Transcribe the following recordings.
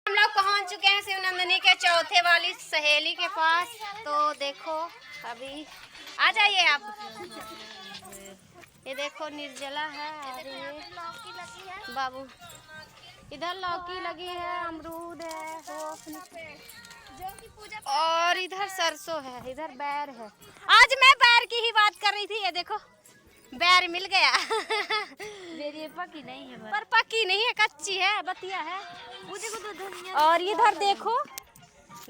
हम लोग पहुंच चुके हैं शिवनंदिनी के चौथे वाली सहेली के पास। तो देखो अभी आ जाइए आप। ये देखो निर्जला है और ये बाबू इधर लौकी लगी है, अमरूद है और इधर सरसों है, इधर बैर है। आज मैं बैर की ही बात कर रही थी। ये देखो बैर मिल गया। मेरी पकी नहीं है पर पकी नहीं है, कच्ची है, बतिया है। और इधर देखो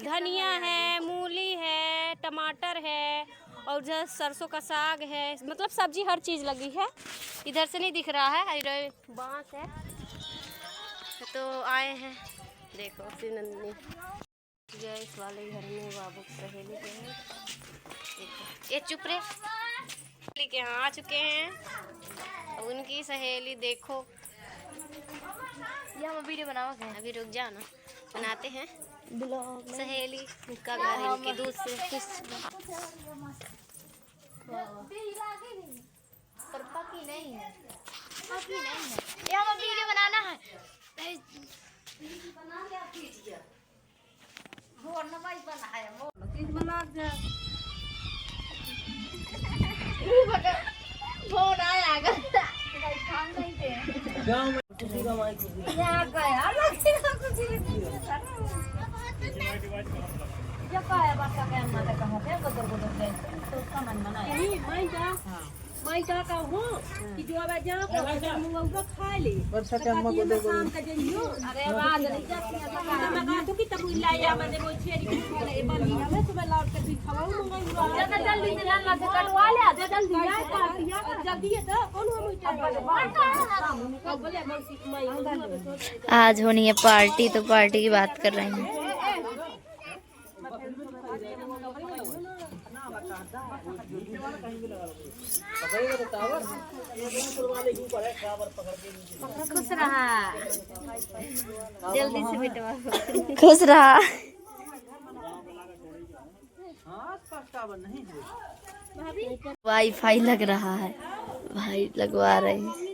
धनिया है, मूली है, टमाटर है और इधर सरसों का साग है। मतलब सब्जी हर चीज़ लगी है। इधर से नहीं दिख रहा है, इधर बांस है। तो आए हैं देखो शिवनंदिनी गैस वाले घर में बाबू सहेली के हैं। ये चुप रहे के यहाँ आ चुके हैं। उनकी सहेली देखो। ये हम वीडियो बनाओगे? अभी रुक जाओ ना, बनाते हैं ब्लॉग सहेली का घर इनकी दूसरे पर पकी नहीं है, पकी नहीं है। ये हम वीडियो बनाना है। वो नवाई बना है, वो चीज बना दे। फोन आया कर भाई काम नहीं थे गांव में किसी का माइक यहां का यार लगती ना कुछ नहीं जब का है बात का कहना था कहां पे गोदर गोदर से तो उसका मन बनाया नहीं मैं क्या कहूं कि जो अब जा मुंगा ऊपर खा ले वर्षा के अम्मा गोदर गोदर का जइयो अरे बाद नहीं जाती है मैं कहा तो कि तब लाया मैंने वो छेरी की खा ले बनी हमें सुबह लौट के फिर खवाऊं मंगाई जल्दी जल्दी से लाल से कटवा ले जल्दी जा काटिया जल्दी है तो कौन हम आज होनी है पार्टी, तो पार्टी की बात कर रहे हैं। खुश रहा जल्दी से बिटवा खुश रहा। वाईफाई लग रहा है, भाई लगवा रहे हैं।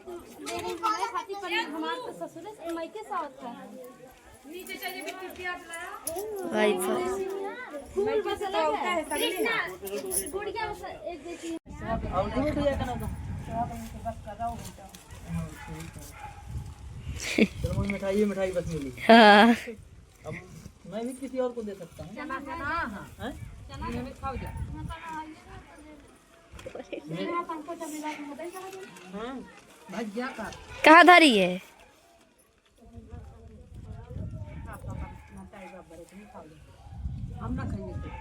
वाईफाई मिठाई बस मिली। हाँ अब मैं भी किसी और को दे सकता हूँ। कहाँ धरी है? हम ना खाएंगे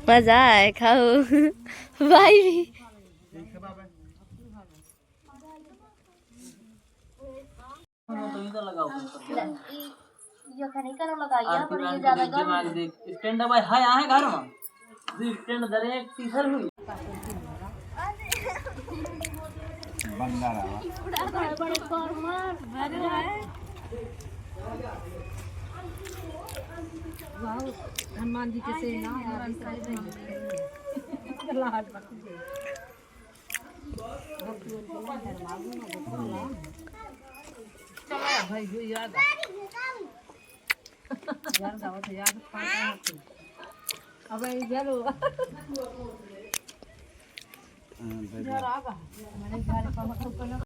मजा है, खाओ भाई भी। स्टैंड बाय हाय आहे घर में स्टैंड दरे तीसर हुई हनुमान जी के से ना भाई जो याद यार दावत याद अब चलो इधर आगा मैंने घर का मतलब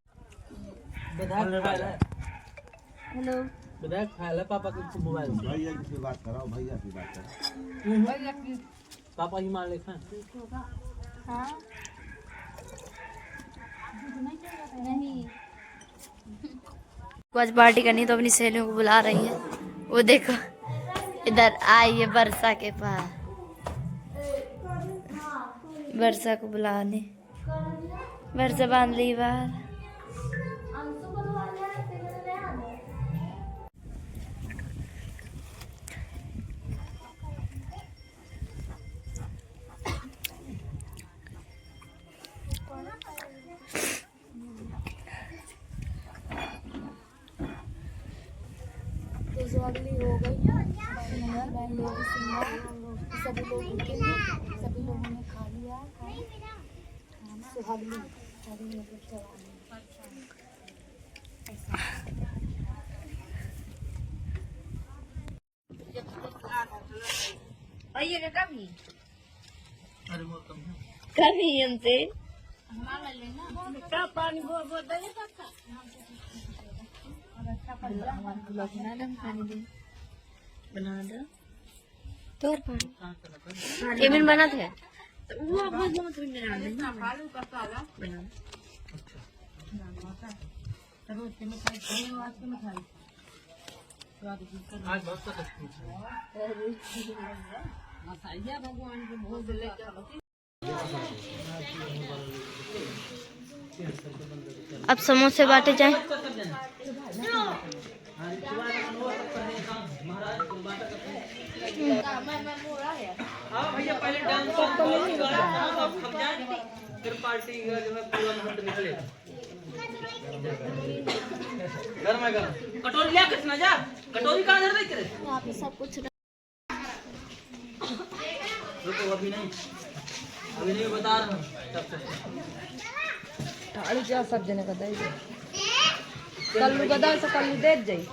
हेलो विधायक फाइल है पापा के मोबाइल से। भैया की बात कराओ, भैया की बात करो। भैया की पापा ही मान लेखा हां नहीं आज पार्टी करनी तो अपनी सहेलियों को बुला रही है। वो देखो इधर आई है वर्षा के पास, वर्षा को बुलाने। वर्षा बांध ली बाहर। अगली हो गई सभी लोगों ने खा लिया सुहागली। अरे वो कम है। कभी हमसे बना दो तोर पानी केबिन बना थे तो वो बहुत बहुत बना आज बहुत अच्छी अब समोसे बांटे जाए। हाँ भैया पहले डांस फिर पार्टी जो है पूरा मंत्र निकले घर में घर कटोरी लिया कितना जा कटोरी कहाँ धर करे यहाँ पे सब कुछ रुको अभी नहीं बता रहा हूँ थाली क्या सब जने का दे कल्लू गदा से कल्लू दे जाई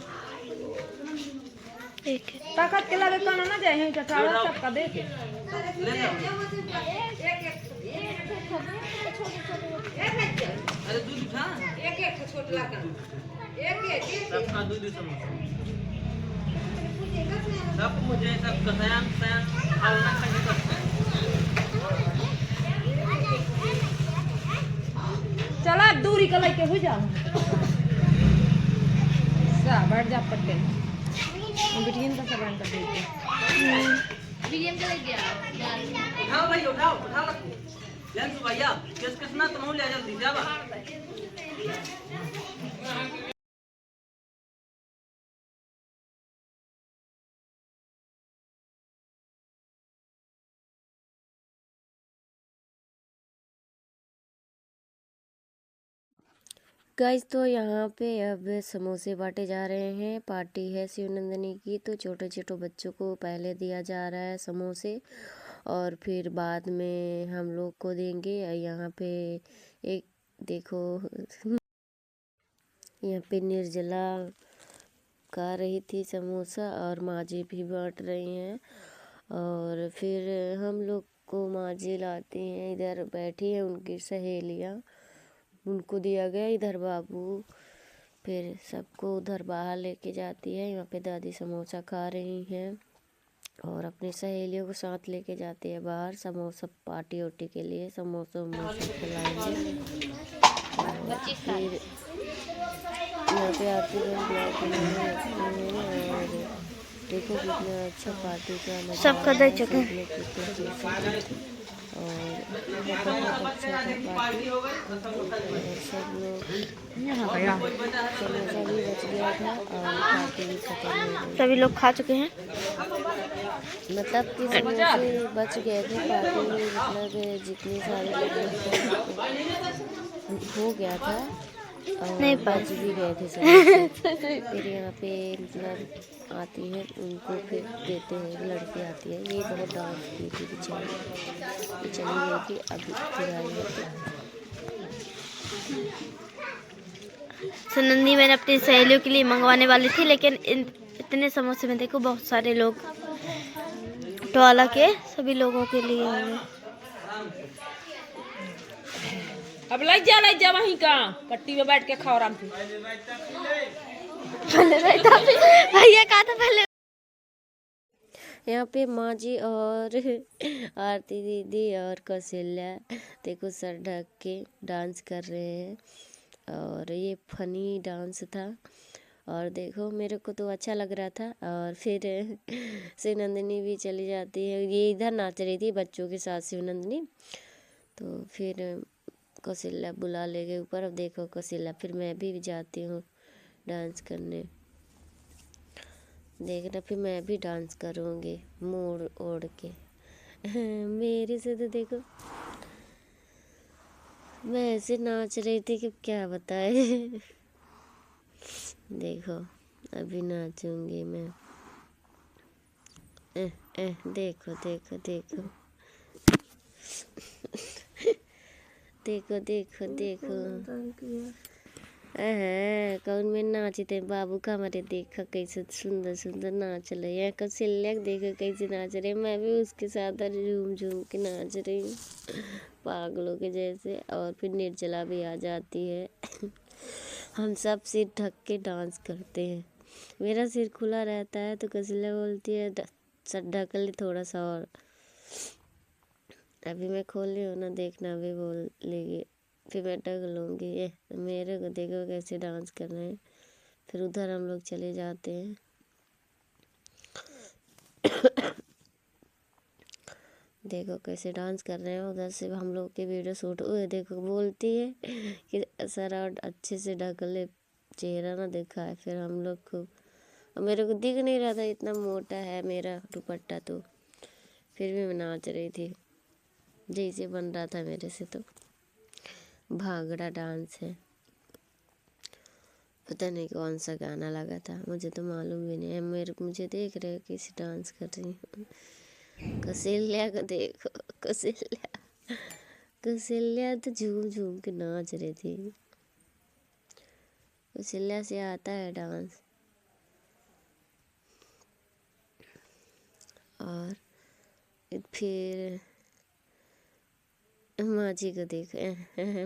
ठीक है। ताकत के लगे काना ना जाए हैं चटाड़ा सब का दे के ले जाओ अरे दूध उठा एक छोटा का एक सबका दूध समोसा सब मुझे सब कसायन आलना खाने करते हैं चला अब दूरी का लेके हो जा सा बैठ जा पट्टे बिटियन का सब कर देते बिरियानी का लग गया उठाओ भाई उठाओ रखो लेंस भैया किसना तुम ले जल्दी जा बा गाइस तो यहाँ पे अब समोसे बांटे जा रहे हैं। पार्टी है शिवनंदिनी की, तो छोटे छोटे बच्चों को पहले दिया जा रहा है समोसे और फिर बाद में हम लोग को देंगे। यहाँ पे एक देखो यहाँ पे निर्जला खा रही थी समोसा और माँ जी भी बांट रही हैं और फिर हम लोग को माँ जी लाती हैं। इधर बैठी हैं उनकी सहेलियाँ, उनको दिया गया। इधर बाबू फिर सबको उधर बाहर लेके जाती है। यहाँ पे दादी समोसा खा रही हैं और अपनी सहेलियों को साथ लेके जाती है बाहर समोसा पार्टी ओटी के लिए। समोसा खिलाएंगे। फिर यहाँ पे आरती बन और देखो कितना अच्छा पार्टी का सबका दे चुके हैं। और बहुत अच्छा था पार्टी और सब लोग समोसा भी बच गया था और पार्टी भी खत्म हो गई। सभी लोग खा चुके हैं। मतलब कि समोसे बच गए थे। पार्टी मतलब जितने सारे हो गया था और नहीं बच भी गए थे समोसे। फिर यहाँ पे मतलब आती है उनको फिर देते हैं। लड़की आती है, ये बहुत डांस की थी बेचारी, चली गई थी अभी फिर आई है। सुनंदी मैंने अपनी सहेलियों के लिए मंगवाने वाली थी, लेकिन इतने समोसे में देखो बहुत सारे लोग टोला के सभी लोगों के लिए होंगे। अब लग जा वहीं का पट्टी में बैठ के खाओ आराम से। भैया कहा था पहले। यहाँ पे माँ जी और आरती दीदी और कौशल्या देखो सर ढक के डांस कर रहे हैं और ये फनी डांस था और देखो मेरे को तो अच्छा लग रहा था। और फिर शिवनंदिनी भी चली जाती है। ये इधर नाच रही थी बच्चों के साथ शिवनंदिनी, तो फिर कौशल्या बुला ले गए ऊपर। अब देखो कौशल्या फिर मैं भी जाती हूँ डांस करने, देखना फिर मैं भी डांस करूँगी मोड़ ओढ़ के। मेरे से तो देखो मैं ऐसे नाच रही थी कि क्या बताए। देखो अभी नाचूंगी मैं। देखो देखो देखो देखो देखो देखो कौन में नाचते बाबू का हमारे देखा कैसे सुंदर सुंदर नाच रहे हैं। कौशल्या देखो कैसे नाच रहे, मैं भी उसके साथ झूम झूम के नाच रही हूँ पागलों के जैसे। और फिर निर्जला भी आ जाती है। हम सब सिर ढक के डांस करते हैं। मेरा सिर खुला रहता है तो कौशल्या बोलती है सर ढक ले थोड़ा सा और। अभी मैं खोल रही हूँ ना, देखना भी बोल लेगी, फिर मैं ढक लूँगी। ये मेरे को देखो कैसे डांस कर रहे हैं। फिर उधर हम लोग चले जाते हैं। देखो कैसे डांस कर रहे हैं। उधर से हम लोग की वीडियो शूट हुए। देखो बोलती है कि सर और अच्छे से ढक ले, चेहरा ना दिखाए। फिर हम लोग को, मेरे को दिख नहीं रहा था, इतना मोटा है मेरा दुपट्टा, तो फिर भी मैं नाच रही थी जैसे बन रहा था मेरे से। तो भांगड़ा डांस है, पता नहीं कौन सा गाना लगा था, मुझे तो मालूम भी नहीं है। मुझे देख रहे हो कैसे डांस कर रही हूँ। कौशल्या को देखो, कौशल्या तो झूम झूम के नाच रही थी। कौशल्या से आता है डांस। और फिर माँ जी को देखो,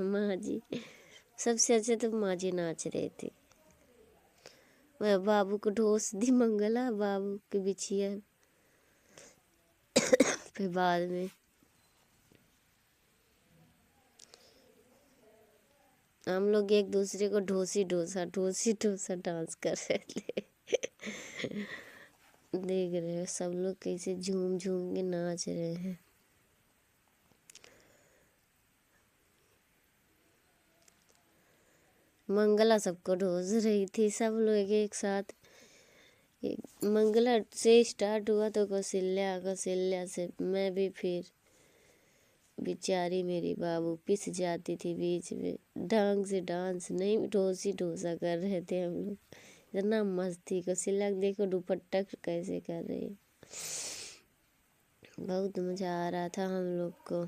माँ जी सबसे अच्छे तो माँ जी नाच रही थी। वह बाबू को ढोस दी मंगला, बाबू के बिछिया। फिर बाद में हम लोग एक दूसरे को ढोसी ढोसा डांस कर रहे थे। देख रहे हो सब लोग कैसे झूम झूम के नाच रहे हैं। मंगला सबको ढोस रही थी, सब लोग एक साथ। मंगला से स्टार्ट हुआ तो कौशल्या से मैं भी, फिर बेचारी मेरी बाबू पिस जाती थी बीच में। ढंग से डांस नहीं, ढोसी ढोसा कर रहे थे हम लोग। इतना मस्ती। कौशल्या देखो दुपट्टा कैसे कर रही है। बहुत मज़ा आ रहा था हम लोग को,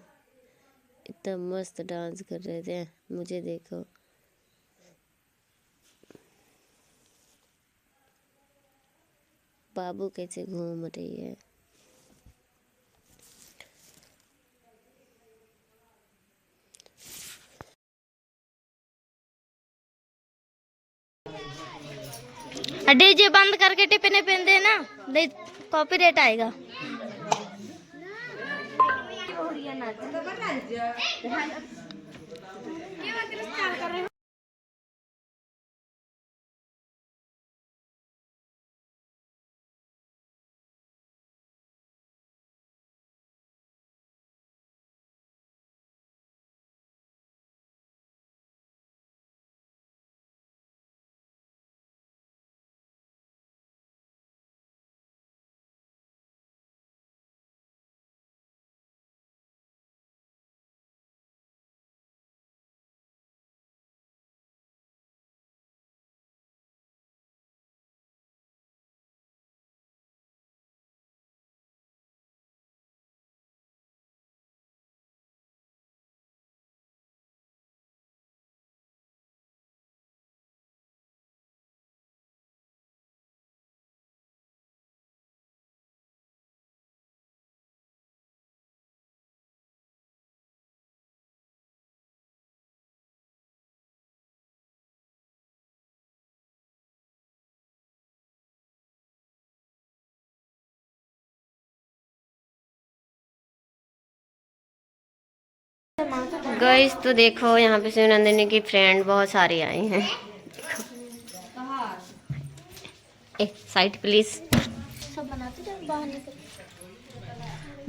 इतना मस्त डांस कर रहे थे। मुझे देखो बाबू कैसे घूम रही है। डीजे बंद करके टिप्पणी पेन देना, कॉपीराइट आएगा। गाइस तो देखो यहाँ पे शिव नंदिनी की फ्रेंड बहुत सारी आई हैं। एक साइड प्लीज। सब बनाते जाओ, बाहर निकल।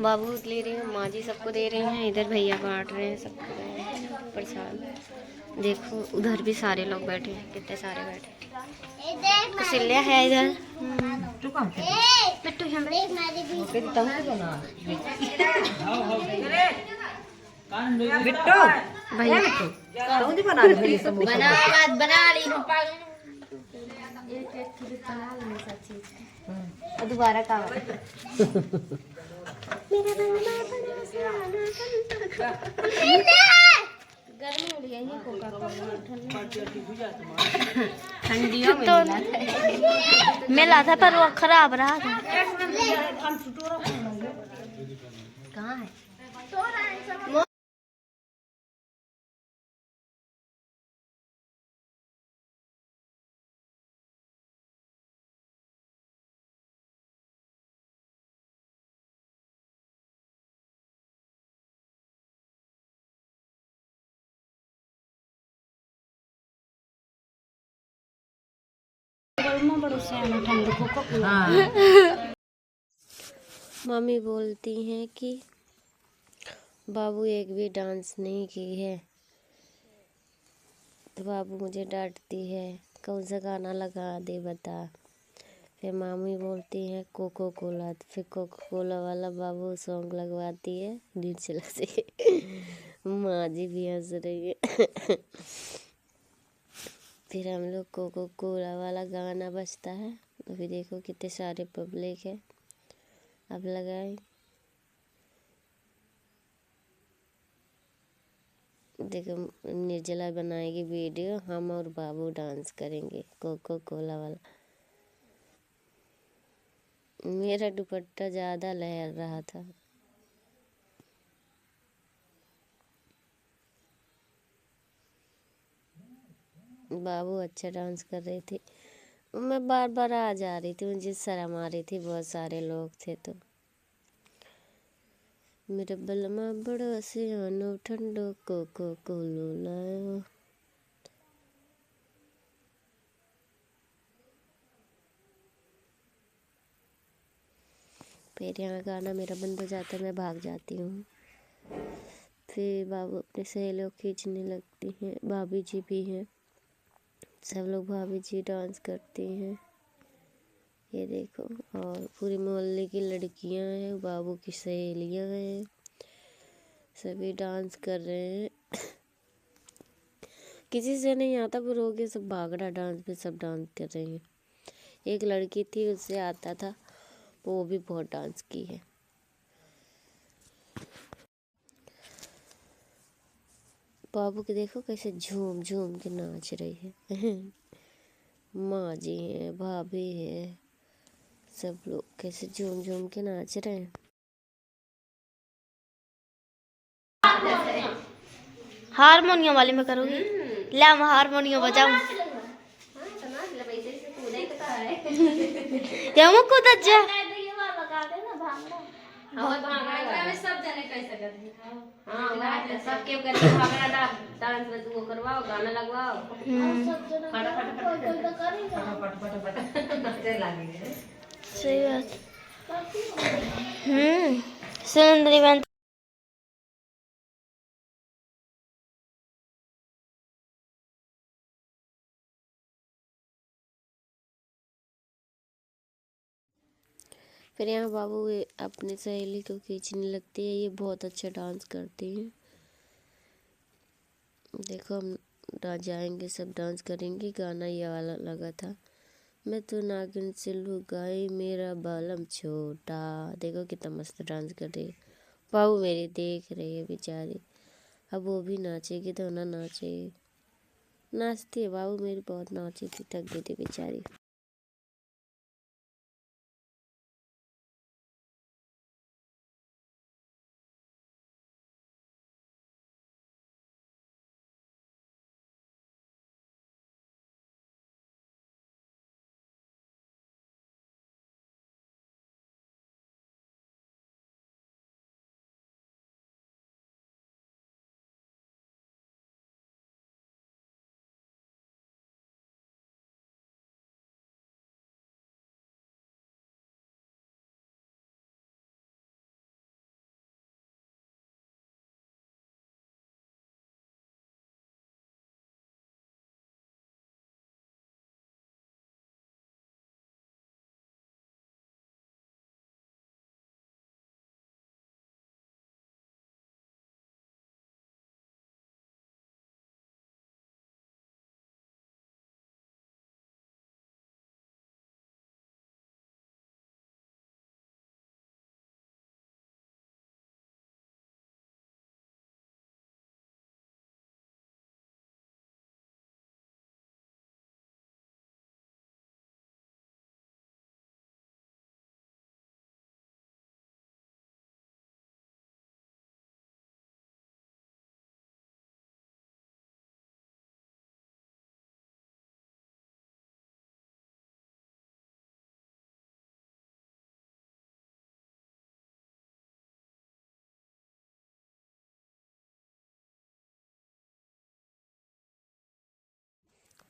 बाबू ले रही हूँ, माँ जी सबको दे रही हैं, इधर भैया बांट रहे हैं सबको प्रसाद। देखो उधर भी सारे लोग बैठे हैं, कितने सारे बैठे। कौशल्या है इधर। बिट्टू भैया बना ली दोबारा का गर्मी में यही कोका कोला ठंडियों में तो मिला था पर वो खराब रहा था। कहाँ है? मम्मी बोलती हैं कि बाबू एक भी डांस नहीं की है, तो बाबू मुझे डांटती है कौन सा गाना लगा दे बता। फिर मामी बोलती हैं कोको कोला, तो फिर कोको कोला वाला बाबू सॉन्ग लगवाती है नीचे से। माँ जी भी हंस रही है। फिर हम लोग कोको कोला वाला गाना बजता है, अभी देखो कितने सारे पब्लिक है। अब लगाए, देखो निर्जला बनाएगी वीडियो, हम और बाबू डांस करेंगे कोको कोला वाला। मेरा दुपट्टा ज़्यादा लहर रहा था। बाबू अच्छा डांस कर रही थी, मैं बार बार आ जा रही थी, मुझे शर्म आ रही थी, बहुत सारे लोग थे। तो मेरा बलमा बड़ा सियानो ठंडो कोको कोलो लायो। फिर यहाँ गाना मेरा बंद हो जाता है, मैं भाग जाती हूँ। फिर बाबू अपने सहेलियों खींचने लगती हैं, भाभी जी भी हैं, सब लोग भाभी जी डांस करती हैं, ये देखो। और पूरे मोहल्ले की लड़कियां हैं, बाबू की सहेलियां हैं, सभी डांस कर रहे हैं। किसी से नहीं आता पर हो गया, सब भांगड़ा डांस पे सब डांस कर रही हैं। एक लड़की थी, उससे आता था, वो भी बहुत डांस की है। बाबू के देखो कैसे झूम झूम के नाच रही है। माँ जी हैं, भाभी हैं, सब लोग कैसे झूम झूम के नाच रहे हैं। हारमोनियम वाले में करोगी? ला मैं हारमोनियम बजाऊं। क्या मुझको कूद जा। सब जने कह सकते हैं। हाँ वह सब के करके भागड़ा डांस में तू करवाओ, गाना लगवाओ, फटाफट लगेंगे। सही बात। सुंदरी बहन। फिर यहाँ बाबू अपनी सहेली को खींचने लगती है, ये बहुत अच्छा डांस करती है। देखो हम जाएंगे, सब डांस करेंगे, गाना ये वाला लगा था, मैं तो नागिन से लुगाई मेरा बालम छोटा। देखो कितना मस्त डांस कर रही है। बाबू मेरी देख रही है बेचारी, अब वो भी नाचेगी तो ना नाचेगी, नाचती है बाबू मेरी, बहुत नाची थी, थक गई थी बेचारी।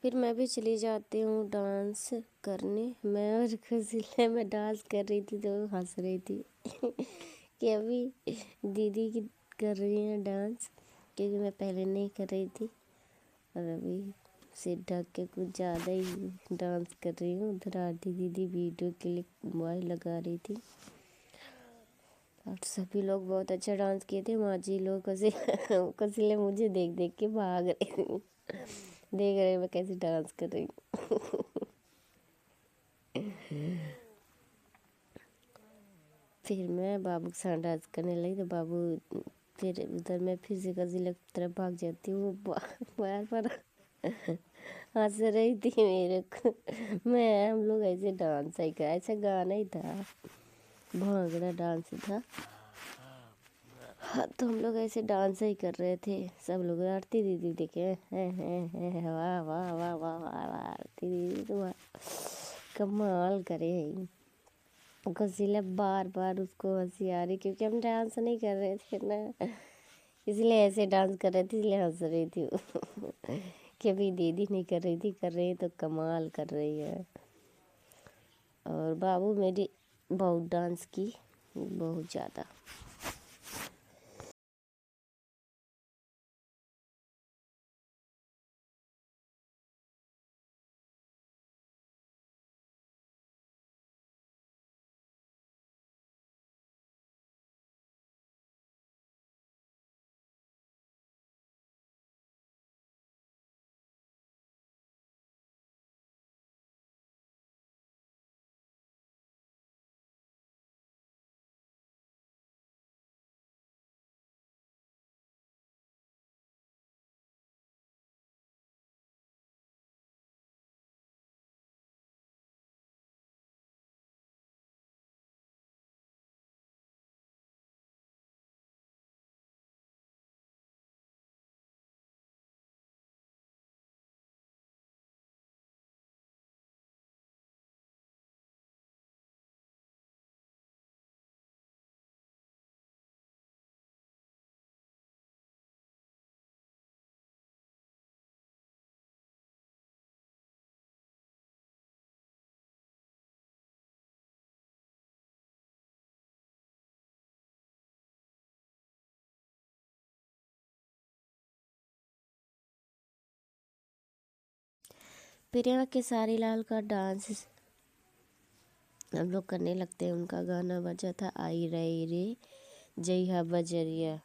फिर मैं भी चली जाती हूँ डांस करने। मैं और खुशीला मैं डांस कर रही थी तो वो हंस रही थी कि अभी दीदी की कर रही हैं डांस, क्योंकि मैं पहले नहीं कर रही थी और अभी सिर ढक के कुछ ज़्यादा ही डांस कर रही हूँ। उधर आरती दीदी वीडियो के लिए मोबाइल लगा रही थी और सभी लोग बहुत अच्छा डांस किए थे। माँ जी लोग कसीले मुझे देख देख के भाग रहे देख रहे मैं कैसे डांस कर रही हूँ फिर मैं बाबू के साथ डांस करने लगी तो बाबू फिर उधर मैं फिर से कसीले की तरफ भाग जाती हूँ। बार बार हंस रही थी मेरे को। मैं हम लोग ऐसे डांस ही कर, ऐसा गाना ही था, भांगड़ा डांस था। हाँ तो हम लोग ऐसे डांस ही कर रहे थे। सब लोग आरती दीदी देखे हैं वाह वाह वाह वाह वाह वाह आरती दीदी तो कमाल करे हैं। कसीला बार बार उसको हंसी आ रही क्योंकि हम डांस नहीं कर रहे थे ना, इसलिए ऐसे डांस कर रहे थे इसलिए हंस रही थी कि अभी दीदी नहीं कर रही थी, कर रही तो कमाल कर रही है। और बाबू मेरी बहुत डांस की, बहुत ज़्यादा। प्रिया सारीलाल का डांस हम लोग करने लगते हैं। उनका गाना बजा था आई रही रे जइहा बजरिया,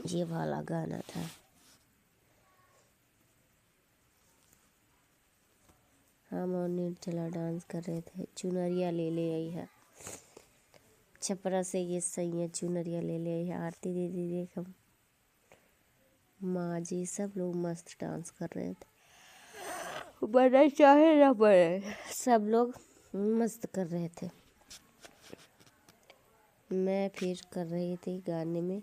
ये वाला गाना था। हम और निर्जला डांस कर रहे थे। चुनरिया ले ले आई है छपरा से, ये सही है, चुनरिया ले ले आई है। आरती दीदी देख, हम माँ जी सब लोग मस्त डांस कर रहे थे, बड़ा चाहे ना पड़े सब लोग मस्त कर रहे थे। मैं फिर कर रही थी गाने में,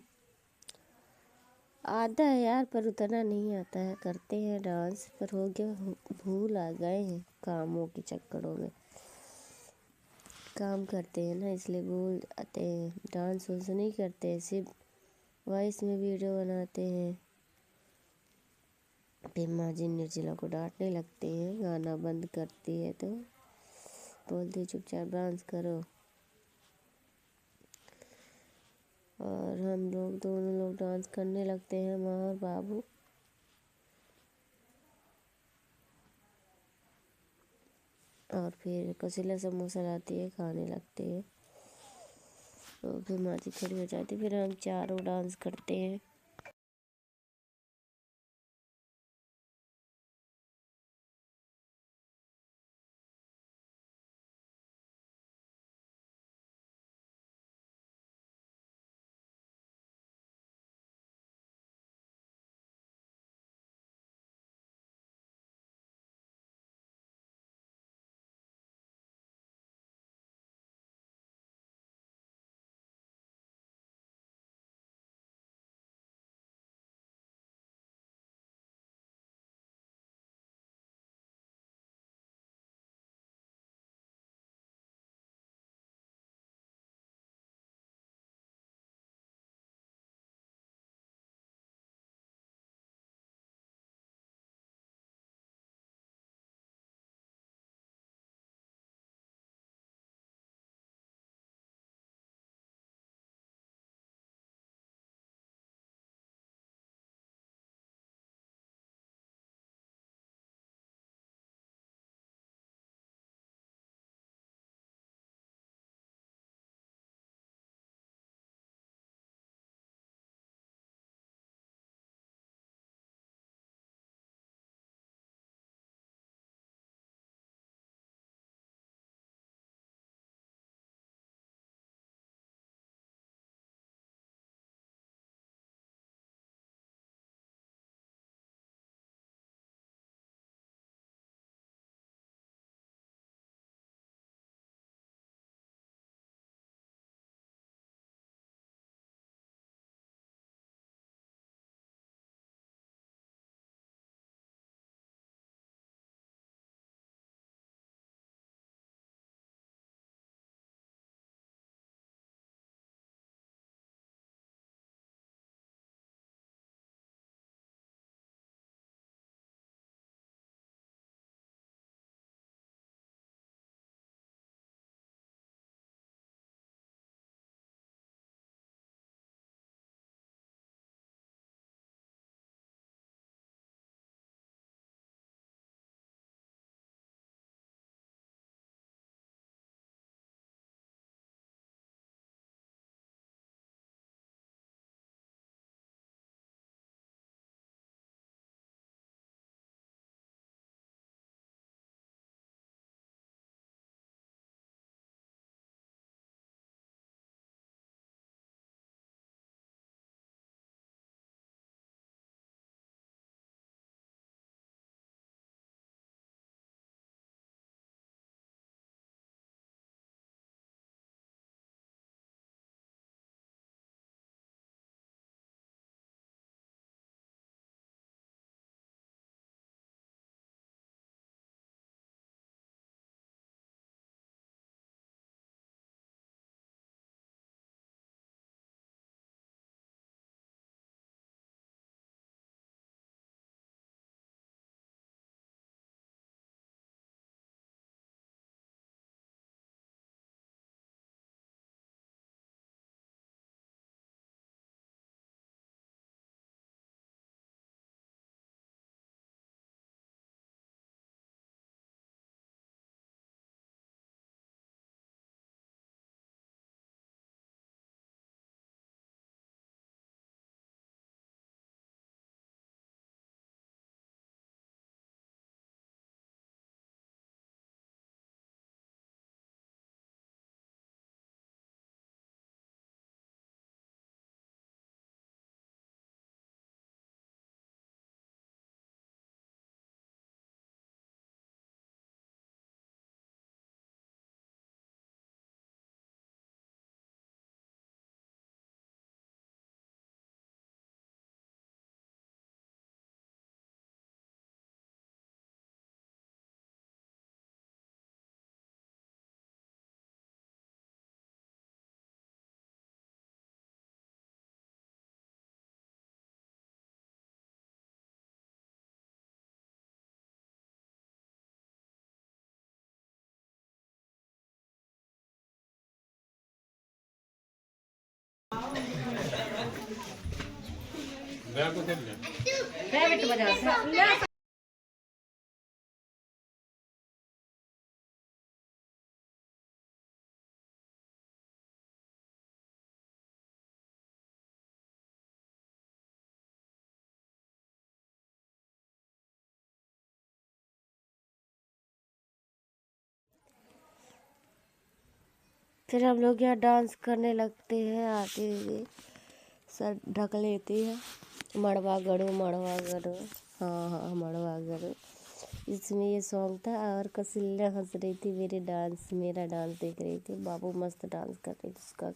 आता है यार पर उतना नहीं आता है। करते हैं डांस पर हो गया, भूल आ गए हैं कामों के चक्करों में। काम करते हैं ना इसलिए भूल आते हैं। डांस वांस नहीं करते हैं, सिर्फ वॉइस में वीडियो बनाते हैं। फिर माँ जी निर्जला को डांटने लगते हैं, गाना बंद करती है तो बोलती चुपचाप डांस करो। और हम लोग दोनों लोग डांस करने लगते हैं, माँ और बाबू। और फिर कसीला समोसा लाती है, खाने लगते हैं। तो फिर माँ जी खड़ी हो जाती, फिर हम चारों डांस करते हैं। प्राइवेट बाजार से फिर हम लोग यहाँ डांस करने लगते हैं, आते हुए सर ढक लेते हैं। मड़वा गड़ो मड़वा गड़ो, हाँ हाँ मड़वा गड़ो, इसमें ये सॉन्ग था। और कौशल्या हंस रही थी मेरा डांस देख रही थी। बाबू मस्त डांस कर रही थी, उसका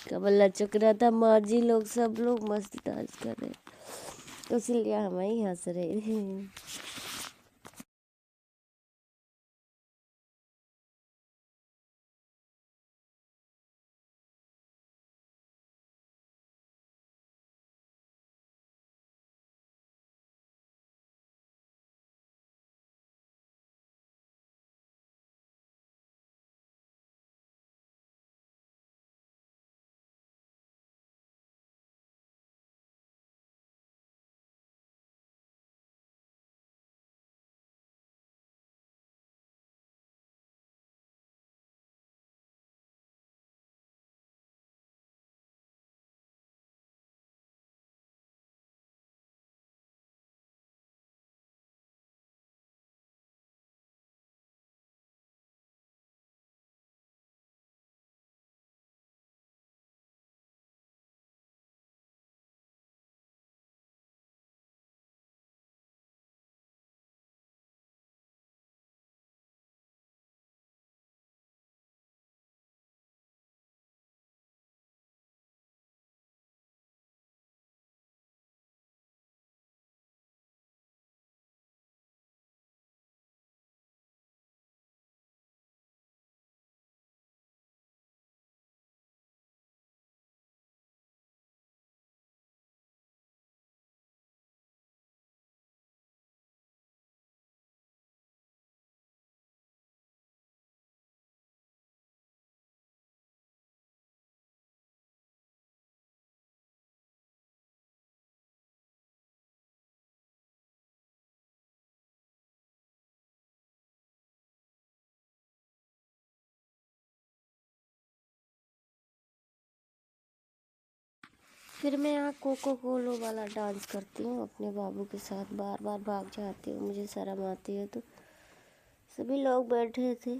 कमर लचक रहा था। माँ जी लोग सब लोग मस्त डांस कर रहे, कौशल्या हम ही हंस रही थी। फिर मैं यहाँ कोको कोलो वाला डांस करती हूँ अपने बाबू के साथ। बार बार भाग जाती हूँ, मुझे शर्म आती है। तो सभी लोग बैठे थे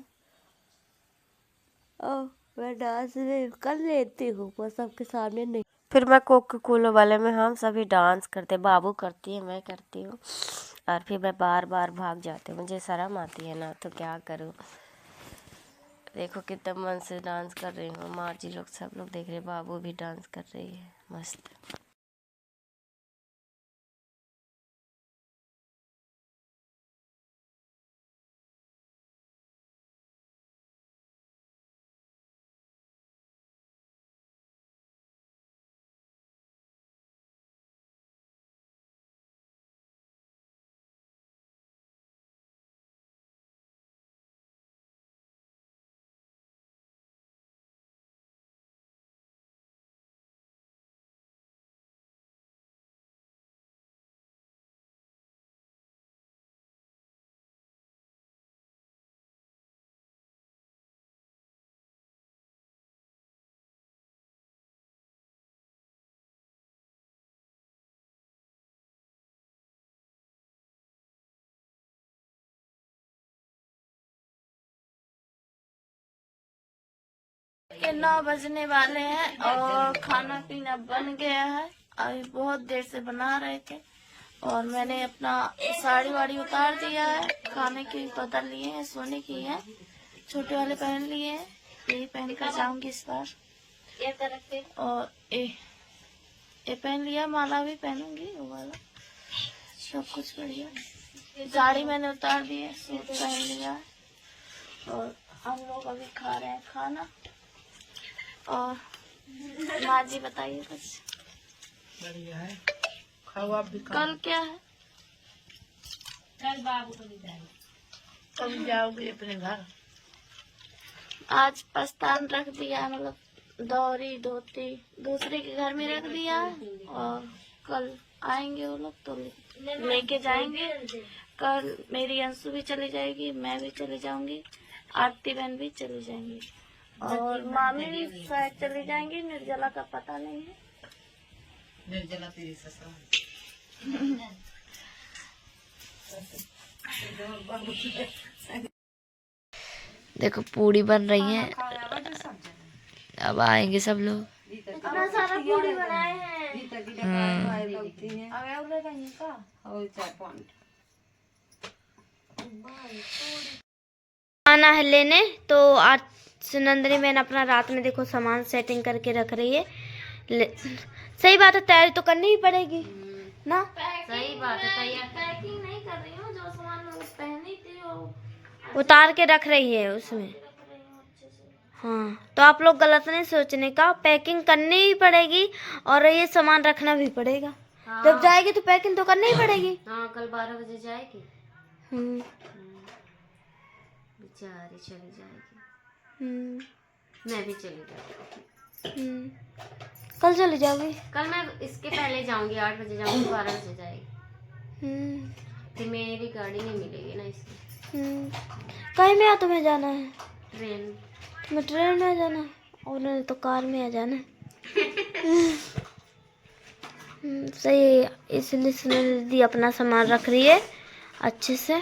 और मैं डांस में कर लेती हूँ, पर सबके सामने नहीं। फिर मैं कोको कोलो वाले में हम सभी डांस करते, बाबू करती है, मैं करती हूँ। और फिर मैं बार बार भाग जाती हूँ, मुझे शर्म आती है ना, तो क्या करूँ। देखो कितना मन से डांस कर रही हूँ। माँ जी लोग सब लोग देख रहे, बाबू भी डांस कर रही है मस्त। के 9 बजने वाले हैं और खाना पीना बन गया है। अभी बहुत देर से बना रहे थे और मैंने अपना साड़ी वाड़ी उतार दिया है। खाने की बदल लिए हैं, सोने की है, छोटे वाले पहन लिए हैं, यही पहन कर जाऊंगी इस बार। और ये पहन लिया, माला भी पहनूंगी वो वाला, सब कुछ बढ़िया। साड़ी मैंने उतार दी है, सूट पहन लिया है और हम लोग अभी खा रहे हैं खाना। और माँ जी बताइए कुछ। बढ़िया है, खाओ आप भी। कल क्या है? कल बाबू को नहीं जाएंगे, कब जाओगे अपने घर? आज पस्तान रख दिया, मतलब दौरी धोती दूसरे के घर में रख दिया और कल आएंगे वो लोग तो लेके जाएंगे। कल मेरी अंशु भी चली जाएगी, मैं भी चली जाऊंगी, आरती बहन भी चली जाएंगी और मामी भी शायद चली जाएंगी। निर्जला का पता नहीं है। निर्जला तेरी ससुर देखो पूड़ी बन रही है, अब आएंगे सब लोग। इतना सारा पूरी बनाए हैं। आना है लेने तो आज सुनंदनी बहन अपना रात में देखो सामान सेटिंग करके रख रही है। सही बात है, तैयारी तो करनी ही पड़ेगी ना। सही बात है, तैयार पैकिंग नहीं कर रही हूँ, जो सामान मैं पहनी थी वो उतार के रख रही है उसमें। हाँ तो आप लोग गलत नहीं सोचने का, पैकिंग करनी ही पड़ेगी और ये सामान रखना भी पड़ेगा। हाँ। जब जाएगी तो पैकिंग तो करनी ही पड़ेगी। हाँ कल 12 बजे जाएगी। बेचारी चली जाएगी। मैं भी चली जाऊंगी। कल चली जाओगी? कल मैं इसके पहले जाऊंगी, 8 बजे जाऊंगी, 12 बजे जाएगी। फिर मेरी गाड़ी नहीं मिलेगी ना इसलिए। कहीं में तुम्हें जाना है? ट्रेन। तुम्हें ट्रेन में जाना है और उन्होंने तो कार में आ जाना है। सही है, इसलिए सुनंदनी दीदी अपना सामान रख रही है अच्छे से।